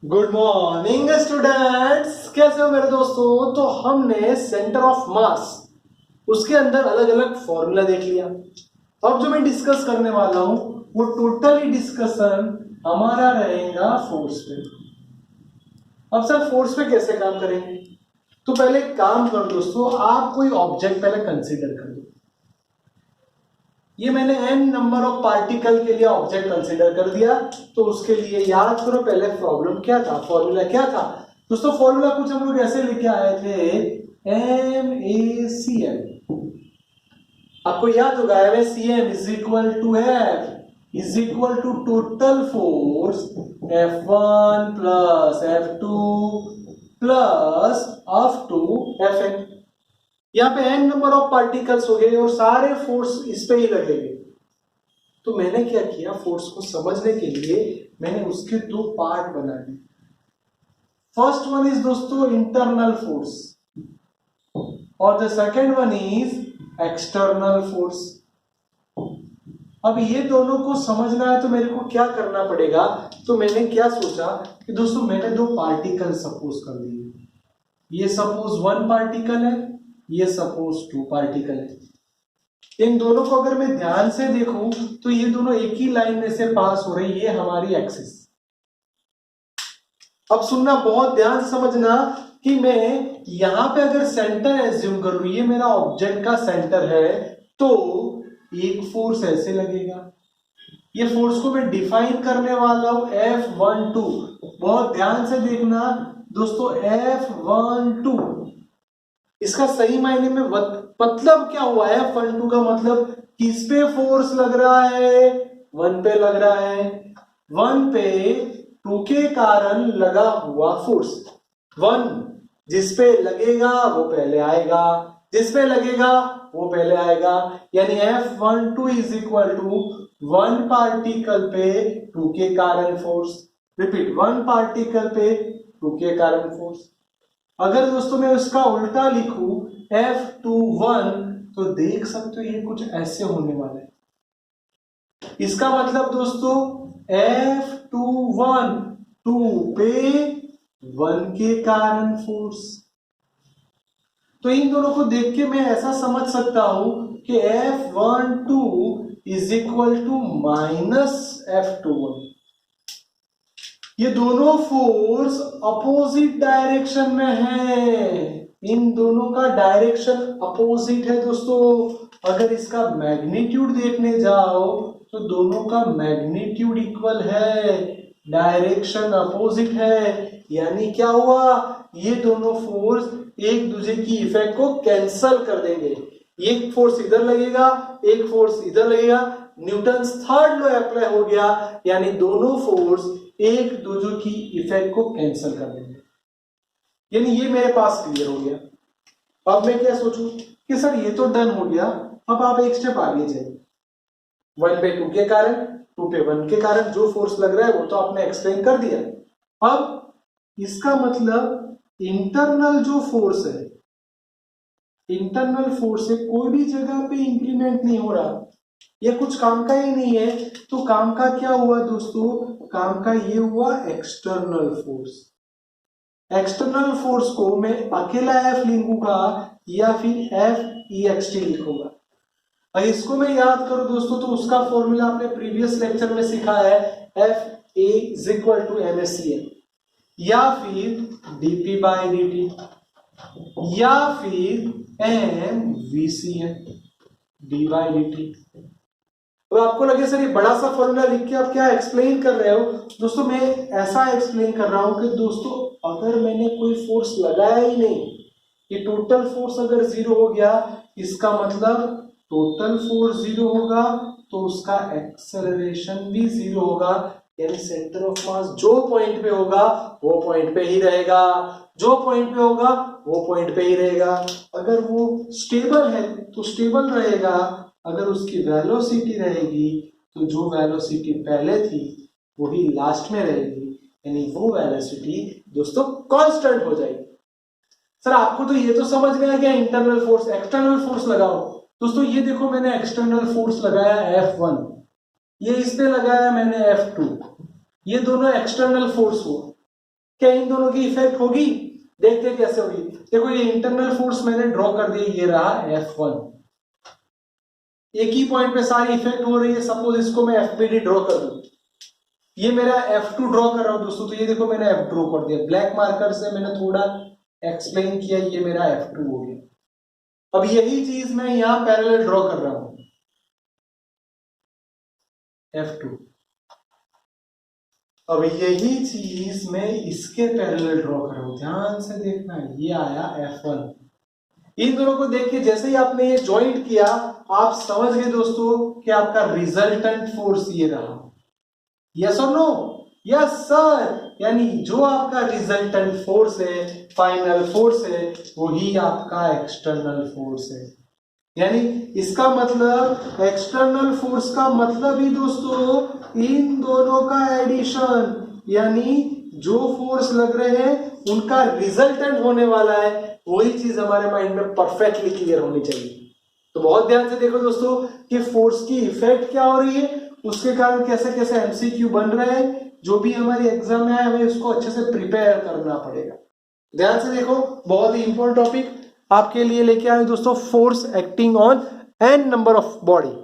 Good morning students, कैसे हो मेरे दोस्तों। तो हमने सेंटर ऑफ मास उसके अंदर अलग अलग फॉर्मूला देख लिया। अब जो मैं डिस्कस करने वाला हूं वो टोटली डिस्कशन हमारा रहेगा फोर्स पे। अब सर फोर्स पे कैसे काम करेंगे, तो पहले काम कर दोस्तों, आप कोई ऑब्जेक्ट पहले कंसीडर कर लो। ये मैंने n नंबर ऑफ पार्टिकल के लिए ऑब्जेक्ट कंसीडर कर दिया। तो उसके लिए याद करो पहले प्रॉब्लम क्या था, फॉर्मूला क्या था दोस्तों। फॉर्मूला कुछ हम लोग ऐसे लेके आए थे, MACM। आपको याद होगा MACM is equal to F is equal to total force F1 plus F2 plus F2 Fn। यहाँ पे n नंबर ऑफ पार्टिकल्स हो गए और सारे फोर्स इस पे ही लगेंगे। तो मैंने क्या किया, फोर्स को समझने के लिए मैंने उसके दो पार्ट बना दिए। फर्स्ट वन इज दोस्तों इंटरनल फोर्स और the second one is external force. अब ये दोनों को समझना है तो मेरे को क्या करना पड़ेगा। तो मैंने क्या सोचा कि दोस्तों मैंने दो पार्टिकल सपोज कर दिए। ये सपोज वन पार्टिकल है, ये सपोज टू पार्टिकल है। इन दोनों को अगर मैं ध्यान से देखूं तो ये दोनों एक ही लाइन में से पास हो रही है, ये हमारी एक्सिस। अब सुनना, बहुत ध्यान से समझना कि मैं यहां पे अगर सेंटर एज्यूम करूं, ये मेरा ऑब्जेक्ट का सेंटर है, तो एक फोर्स ऐसे लगेगा। ये फोर्स को मैं डिफाइन करने वाला हूं F12। बहुत ध्यान से देखना दोस्तों, F12 इसका सही मायने में मतलब क्या हुआ है। F12 का मतलब किस पे फोर्स लग रहा है, वन पे लग रहा है। वन पे टू के कारण लगा हुआ फोर्स। वन जिस पे लगेगा वो पहले आएगा, जिस पे लगेगा वो पहले आएगा। यानी F12 is equal to one particle पे टू के कारण फोर्स। रिपीट, वन पार्टिकल पे टू के कारण फोर्स। अगर दोस्तों मैं उसका उल्टा लिखूं F21, तो देख सकते हो ये कुछ ऐसे होने वाला है। इसका मतलब दोस्तों F21 टू पे वन के कारण फोर्स। तो इन दोनों को देख के मैं ऐसा समझ सकता हूं कि F12 is equal to minus F21। ये दोनों फोर्स अपोजिट डायरेक्शन में है, इन दोनों का डायरेक्शन अपोजिट है दोस्तों। अगर इसका मैग्नीट्यूड देखने जाओ तो दोनों का मैग्नीट्यूड इक्वल है, डायरेक्शन अपोजिट है। यानी क्या हुआ, ये दोनों फोर्स एक दूसरे की इफेक्ट को कैंसल कर देंगे। एक फोर्स इधर लगेगा, एक फोर्स इधर लगेगा, न्यूटन्स थर्ड लॉ अप्लाई हो गया। यानी दोनों फोर्स एक दूसरे की इफेक्ट को कैंसिल कर देंगे। यानी ये मेरे पास क्लियर हो गया। अब मैं क्या सोचूं कि सर ये तो डन हो गया, अब आप एक स्टेप आगे जाइए। वन पे टू के कारण, टू पे वन के कारण जो फोर्स लग रहा है वो तो आपने एक्सप्लेन कर दिया। अब इसका मतलब इंटरनल जो फोर्स है, इंटरनल फोर्स है कोई भी जगह पे इंप्लीमेंट नहीं हो रहा, ये कुछ काम का ही नहीं है। तो काम का क्या हुआ दोस्तों, काम का ये हुआ एक्सटर्नल फोर्स। एक्सटर्नल फोर्स को मैं अकेला F लिखूंगा या फिर FEXT लिखूंगा। और इसको मैं याद करूं दोस्तों तो उसका फॉर्मूला आपने प्रीवियस लेक्चर में सीखा है, FA is equal to MACM या फिर dP/dt या फिर MVCM dy/dt। तो आपको लगे सर ये बड़ा सा फॉर्मूला लिख के आप क्या एक्सप्लेन कर रहे हो दोस्तों। मैं ऐसा एक्सप्लेन कर रहा हूं कि दोस्तों अगर मैंने कोई फोर्स लगाया ही नहीं, ये टोटल फोर्स अगर जीरो हो गया, इसका मतलब टोटल फोर्स जीरो होगा तो उसका एक्सेलरेशन भी जीरो होगा। यानी सेंटर ऑफ मास जो पॉइंट पे होगा वो पॉइंट पे ही रहेगा, जो पॉइंट पे होगा वो पॉइंट पे ही रहेगा। अगर वो स्टेबल है तो स्टेबल रहेगा, अगर उसकी वेलोसिटी रहेगी तो जो वेलोसिटी पहले थी वही लास्ट में रहेगी। यानी वो वेलोसिटी दोस्तों कांस्टेंट हो जाएगी। सर आपको तो ये तो समझ गया क्या, इंटरनल फोर्स एक्सटर्नल फोर्स लगाओ। दोस्तों ये देखो मैंने एक्सटर्नल फोर्स लगाया F1, ये इस पे लगाया मैंने F2, ये दोनों एक्सटर्नल फोर्स हुआ। क्या इन दोनों की इफेक्ट होगी? देखते कैसे होगी। देखो ये इंटरनल फोर्स मैंने ड्रॉ कर दिया, ये रहा F1, एक ही पॉइंट पे सारी इफेक्ट हो रही है। सपोज इसको मैं FPD ड्रॉ कर दूं, ये मेरा F2 ड्रॉ कर रहा हूं दोस्तों, तो ये देखो मैंने F ड्रॉ कर दिया, ब्लैक मार्कर से मैंने थोड़ा एक्सप्लेन किया, ये मेरा F2 हो गया। अब यही चीज मैं यहां पैरेलल ड्रॉ कर रहा हूं, F2। अब यही चीज मैं इसके पैरेलल ड्रॉ कर रहा हूं, ध्यान से देखना, ये आया F1। इन दोनों को देख के जैसे ही आपने ये ज्वाइंट किया, आप समझ गए दोस्तों कि आपका रिजल्टेंट फोर्स ये रहा। यस और नो? Yes sir. यानी जो आपका रिजल्टेंट फोर्स है, फाइनल फोर्स है, वही आपका एक्सटर्नल फोर्स है। यानी इसका मतलब एक्सटर्नल फोर्स का मतलब ही दोस्तों इन दोनों का एडिशन, यानी जो फोर्स लग रहे हैं उनका रिजल्टेंट होने वाला है, वही चीज हमारे माइंड में परफेक्टली क्लियर होनी चाहिए। तो बहुत ध्यान से देखो दोस्तों कि फोर्स की इफेक्ट क्या हो रही है, उसके कारण कैसे कैसे MCQ बन रहे हैं, जो भी हमारी एग्जाम में आए हमें उसको अच्छे से प्रिपेयर करना पड़ेगा। ध्यान से देखो, बहुत ही इंपॉर्टेंट टॉपिक आपके लिए लेके आए दोस्तों, force acting on n number of body.